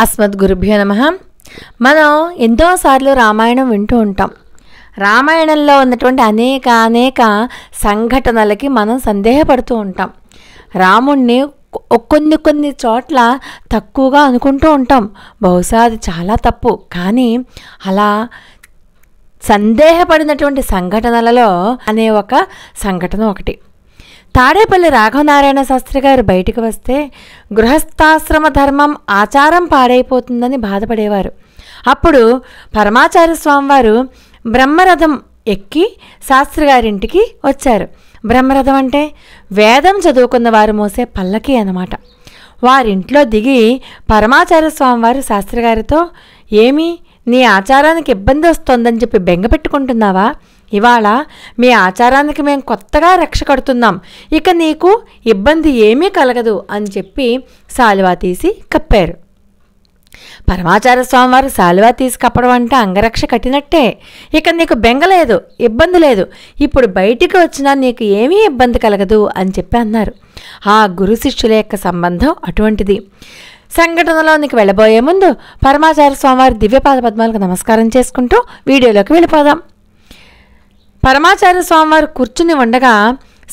అస్మద్గురుభ్యో నమః. మనం ఎన్నోసార్లు రామాయణం వింటూ ఉంటాం. రామాయణంలో ఉన్నటువంటి అనేక సంఘటనలకి మనం సందేహపడుతూ ఉంటాం. రాముణ్ణి కొన్ని చోట్ల తక్కువగా అనుకుంటూ ఉంటాం. బహుశా అది చాలా తప్పు. కానీ అలా సందేహపడినటువంటి సంఘటనలలో అనే ఒక సంఘటన ఒకటి. తాడేపల్లి రాఘవనారాయణ శాస్త్రి గారు బయటికి వస్తే గృహస్థాశ్రమ ధర్మం ఆచారం పాడైపోతుందని బాధపడేవారు. అప్పుడు పరమాచార్య స్వామివారు బ్రహ్మరథం ఎక్కి శాస్త్రి గారింటికి వచ్చారు. బ్రహ్మరథం అంటే వేదం చదువుకున్న వారు మోసే పల్లకి అన్నమాట. వారింట్లో దిగి పరమాచార్య స్వామివారు శాస్త్రి గారితో, ఏమి నీ ఆచారానికి ఇబ్బంది వస్తోందని చెప్పి బెంగ పెట్టుకుంటున్నావా? ఇవాళ మీ ఆచారానికి మేము కొత్తగా రక్ష కడుతున్నాం, ఇక నీకు ఇబ్బంది ఏమీ కలగదు అని చెప్పి శాలువా తీసి కప్పారు. పరమాచార్య స్వామివారు శాలువా తీసి కప్పడం అంటే అంగరక్ష కట్టినట్టే. ఇక నీకు బెంగ లేదు, ఇబ్బంది లేదు, ఇప్పుడు బయటికి వచ్చినా నీకు ఏమీ ఇబ్బంది కలగదు అని చెప్పి అన్నారు. ఆ గురు శిష్యుల యొక్క సంబంధం అటువంటిది. సంఘటనలోనికి వెళ్ళబోయే ముందు పరమాచార్య స్వామివారి దివ్యపాద పద్మాలకు నమస్కారం చేసుకుంటూ వీడియోలోకి వెళ్ళిపోదాం. పరమాచార్య స్వామివారు కూర్చుని ఉండగా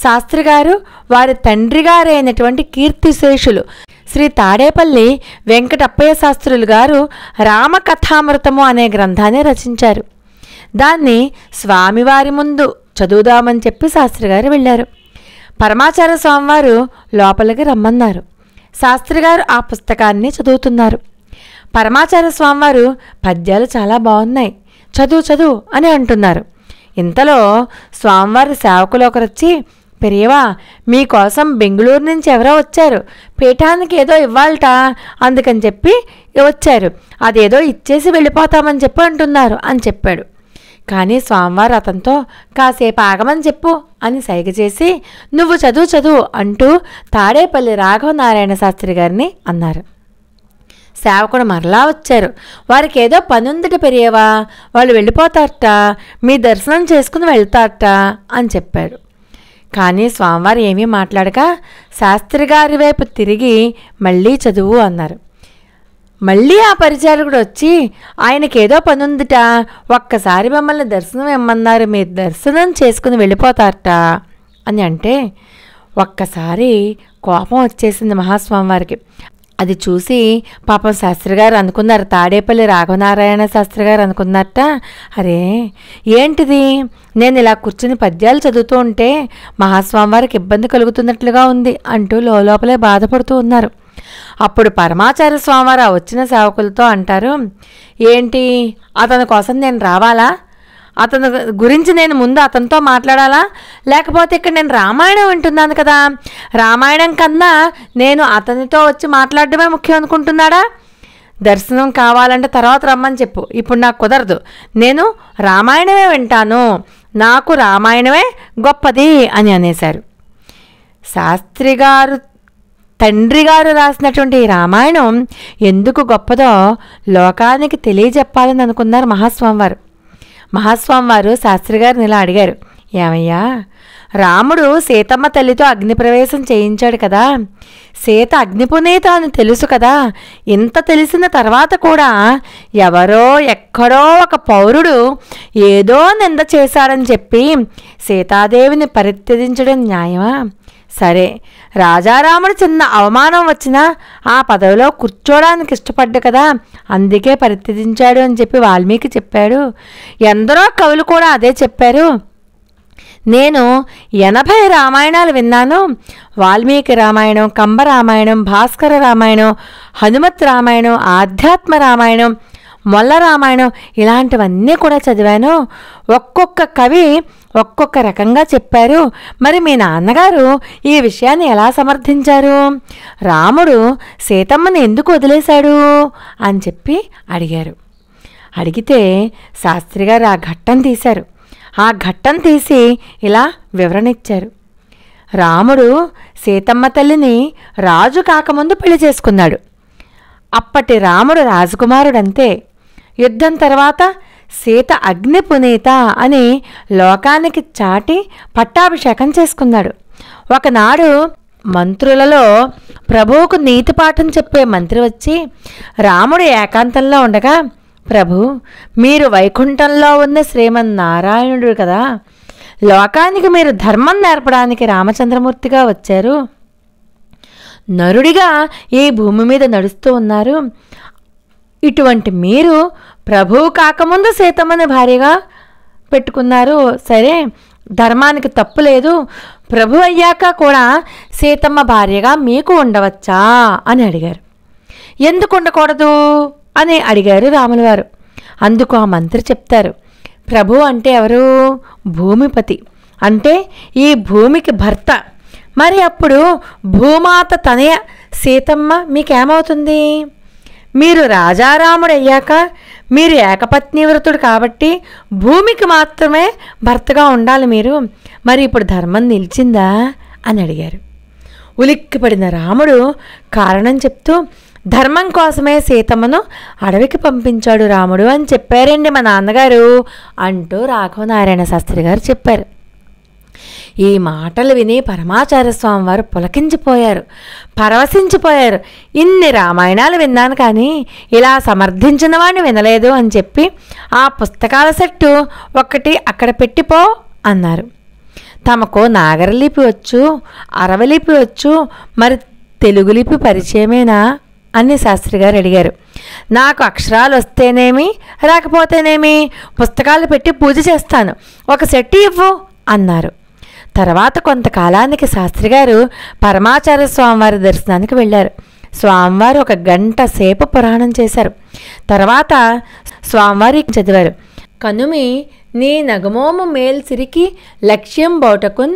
శాస్త్రి గారు వారి తండ్రి గారైనటువంటి కీర్తిశేషులు శ్రీ తాడేపల్లి వెంకటప్పయ్య శాస్త్రులు గారు రామకథామృతము అనే గ్రంథాన్ని రచించారు. దాన్ని స్వామివారి ముందు చదువుదామని చెప్పి శాస్త్రి గారు వెళ్ళారు. పరమాచార్య స్వామివారు లోపలికి రమ్మన్నారు. శాస్త్రి గారు ఆ పుస్తకాన్ని చదువుతున్నారు. పరమాచార్య స్వామివారు పద్యాలు చాలా బాగున్నాయి, చదువు అని అంటున్నారు. ఇంతలో స్వామివారి సేవకులు ఒకరొచ్చి, పెరియవా, మీకోసం బెంగళూరు నుంచి ఎవరో వచ్చారు, పీఠానికి ఏదో ఇవ్వాలట, అందుకని చెప్పి వచ్చారు, అదేదో ఇచ్చేసి వెళ్ళిపోతామని చెప్పి అంటున్నారు అని చెప్పాడు. కానీ స్వామివారు అతనితో కాసేపు ఆగమని చెప్పు అని సైగ చేసి, నువ్వు చదువు అంటూ తాడేపల్లి రాఘవనారాయణ శాస్త్రి గారిని అన్నారు. సేవకుడు మరలా వచ్చారు. వారికి ఏదో పనుందట పెరియవా, వాళ్ళు వెళ్ళిపోతారట, మీ దర్శనం చేసుకుని వెళ్తారట అని చెప్పాడు. కానీ స్వామివారు ఏమీ మాట్లాడక శాస్త్రి గారి వైపు తిరిగి మళ్ళీ చదువు అన్నారు. మళ్ళీ ఆ పరిచారకుడు వచ్చి, ఆయనకేదో పనుందిట, ఒక్కసారి మమ్మల్ని దర్శనం ఇమ్మన్నారు, మీరు దర్శనం చేసుకుని వెళ్ళిపోతారట అని అంటే ఒక్కసారి కోపం వచ్చేసింది మహాస్వామివారికి. అది చూసి పాపం శాస్త్రి గారు అనుకున్నారు, తాడేపల్లి రాఘవనారాయణ శాస్త్రి గారు అనుకున్నారట, అరే ఏంటిది, నేను ఇలా కూర్చుని పద్యాలు చదువుతూ ఉంటే మహాస్వామివారికి ఇబ్బంది కలుగుతున్నట్లుగా ఉంది అంటూ లోపలే బాధపడుతూ ఉన్నారు. అప్పుడు పరమాచార్య స్వామివారు వచ్చిన సేవకులతో అంటారు, ఏంటి అతని కోసం నేను రావాలా? అతని గురించి నేను ముందు అతనితో మాట్లాడాలా? లేకపోతే ఇక్కడ నేను రామాయణం వింటున్నాను కదా, రామాయణం కన్నా నేను అతనితో వచ్చి మాట్లాడడమే ముఖ్యం అనుకుంటున్నాడా? దర్శనం కావాలంటే తర్వాత రమ్మని చెప్పు, ఇప్పుడు నాకు కుదరదు, నేను రామాయణమే వింటాను, నాకు రామాయణమే గొప్పది అని అనేశారు. శాస్త్రి గారు తండ్రి గారు రాసినటువంటి రామాయణం ఎందుకు గొప్పదో లోకానికి తెలియజెప్పాలని అనుకున్నారు మహాస్వామివారు. మహాస్వామివారు శాస్త్రి గారిని ఇలా అడిగారు, ఏమయ్యా, రాముడు సీతమ్మ తల్లితో అగ్నిప్రవేశం చేయించాడు కదా, సీత అగ్నిపునీత అని తెలుసు కదా, ఇంత తెలిసిన తర్వాత కూడా ఎవరో ఎక్కడో ఒక పౌరుడు ఏదో నింద చేశాడని చెప్పి సీతాదేవిని పరిత్యజించడం న్యాయమా? సరే, రాజారాముడు చిన్న అవమానం వచ్చినా ఆ పదవిలో కూర్చోడానికి ఇష్టపడ్డు కదా, అందుకే పరిత్యజించాడు అని చెప్పి వాల్మీకి చెప్పాడు. ఎందరో కవులు కూడా అదే చెప్పారు. నేను 80 రామాయణాలు విన్నాను. వాల్మీకి రామాయణం, కంబ రామాయణం, భాస్కర రామాయణం, హనుమత్ రామాయణం, ఆధ్యాత్మ రామాయణం, మొల్ల రామాయణం, ఇలాంటివన్నీ కూడా చదివాను. ఒక్కొక్క కవి ఒక్కొక్క రకంగా చెప్పారు. మరి మీ నాన్నగారు ఈ విషయాన్ని ఎలా సమర్థించారు? రాముడు సీతమ్మని ఎందుకు వదిలేశాడు అని చెప్పి అడిగారు. అడిగితే శాస్త్రి గారు ఆ ఘట్టం తీశారు. ఆ ఘట్టం తీసి ఇలా వివరణ ఇచ్చారు. రాముడు సీతమ్మ తల్లిని రాజు కాకముందు పెళ్లి చేసుకున్నాడు. అప్పటి రాముడు రాజకుమారుడంతే. యుద్ధం తర్వాత సీత అగ్నిపునీత అని లోకానికి చాటి పట్టాభిషేకం చేసుకున్నాడు. ఒకనాడు మంత్రులలో ప్రభువుకు నీతి పాఠం చెప్పే మంత్రి వచ్చి రాముడు ఏకాంతంలో ఉండగా, ప్రభు, మీరు వైకుంఠంలో ఉన్న శ్రీమన్నారాయణుడు కదా, లోకానికి మీరు ధర్మం నేర్పడానికి రామచంద్రమూర్తిగా వచ్చారు, నరుడిగా ఈ భూమి మీద నడుస్తూ ఉన్నారు. ఇటువంటి మీరు ప్రభువు కాకముందు సీతమ్మని భార్యగా పెట్టుకున్నారు. సరే, ధర్మానికి తప్పు లేదు. ప్రభు అయ్యాక కూడా సీతమ్మ భార్యగా మీకు ఉండవచ్చా అని అడిగారు. ఎందుకు ఉండకూడదు అని అడిగారు రాముల వారు. అందుకు ఆ మంత్రి చెప్తారు, ప్రభు అంటే ఎవరు? భూమిపతి, అంటే ఈ భూమికి భర్త. మరి అప్పుడు భూమాత తనయ సీతమ్మ మీకేమవుతుంది? మీరు రాజారాముడు అయ్యాక మీరు ఏకపత్ని వ్రతుడు కాబట్టి భూమికి మాత్రమే భర్తగా ఉండాలి మీరు. మరి ఇప్పుడు ధర్మం నిలిచిందా అని అడిగారు. ఉలిక్కిపడిన రాముడు కారణం చెప్తూ, ధర్మం కోసమే సీతమ్మను అడవికి పంపించాడు రాముడు అని చెప్పారండి మా నాన్నగారు అంటూ రాఘవనారాయణ శాస్త్రి గారు చెప్పారు. ఈ మాటలు విని పరమాచార్య స్వామి వారు పులకించిపోయారు, పరవశించిపోయారు. ఇన్ని రామాయణాలు విన్నాను కానీ ఇలా సమర్థించిన వాడిని వినలేదు అని చెప్పి ఆ పుస్తకాల సెట్టు ఒక్కటి అక్కడ పెట్టిపో అన్నారు. తమకు నాగరలిపి వచ్చు, అరవలిపి వచ్చు, మరి తెలుగు లిపి పరిచయమేనా అని శాస్త్రి గారు అడిగారు. నాకు అక్షరాలు వస్తేనేమి రాకపోతేనేమి పుస్తకాలు పెట్టి పూజ చేస్తాను, ఒక సెట్ ఇవ్వు అన్నారు. తర్వాత కొంతకాలానికి శాస్త్రి గారు పరమాచార్య స్వామివారి దర్శనానికి వెళ్ళారు. స్వామివారు 1 గంట సేపు పురాణం చేశారు. తర్వాత స్వామివారి చదివారు. కనుమి నీ నగమోము మేల్సిరికి లక్ష్యం బౌటకున్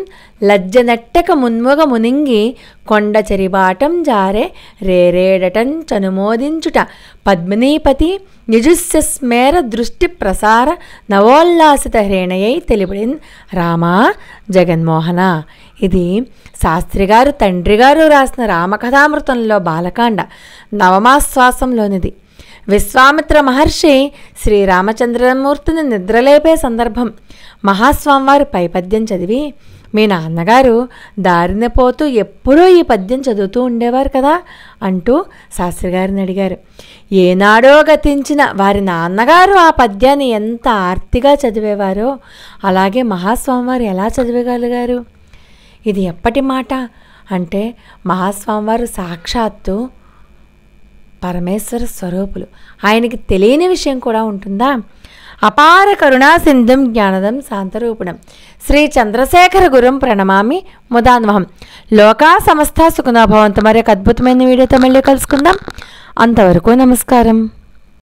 లజ్జనట్టక మున్ముగ మునింగి కొండ చెరిబాటం జారే రేరేడటం చనుమోదించుట పద్మినీపతి నిజుస్మేర దృష్టి ప్రసార నవోల్లాసిత హేణయై తెలిబడిన్ రామా జగన్మోహన. ఇది శాస్త్రి గారు తండ్రి గారు రాసిన రామకథామృతంలో బాలకాండ నవమాశ్వాసంలోనిది. విశ్వామిత్ర మహర్షి శ్రీరామచంద్రమూర్తిని నిద్రలేపే సందర్భం. మహాస్వామివారు పై పద్యం చదివి, మీ నాన్నగారు దారిన పోతూ ఎప్పుడూ ఈ పద్యం చదువుతూ ఉండేవారు కదా అంటూ శాస్త్రి గారిని అడిగారు. ఏనాడో గతించిన వారి నాన్నగారు ఆ పద్యాన్ని ఎంత ఆర్తిగా చదివేవారో అలాగే మహాస్వామివారు ఎలా చదివగలిగారు? ఇది ఎప్పటి మాట అంటే మహాస్వామివారు సాక్షాత్తు పరమేశ్వర స్వరూపులు. ఆయనకి తెలియని విషయం కూడా ఉంటుందా? అపార కరుణా సింధుం జ్ఞానదం శాంతరూపిణం శ్రీ చంద్రశేఖర గురుం ప్రణమామి ముదాన్వహం. లోకా సమస్త సుఖనో భవంతు. మరి ఒక అద్భుతమైన వీడియోతో మళ్ళీ కలుసుకుందాం. అంతవరకు నమస్కారం.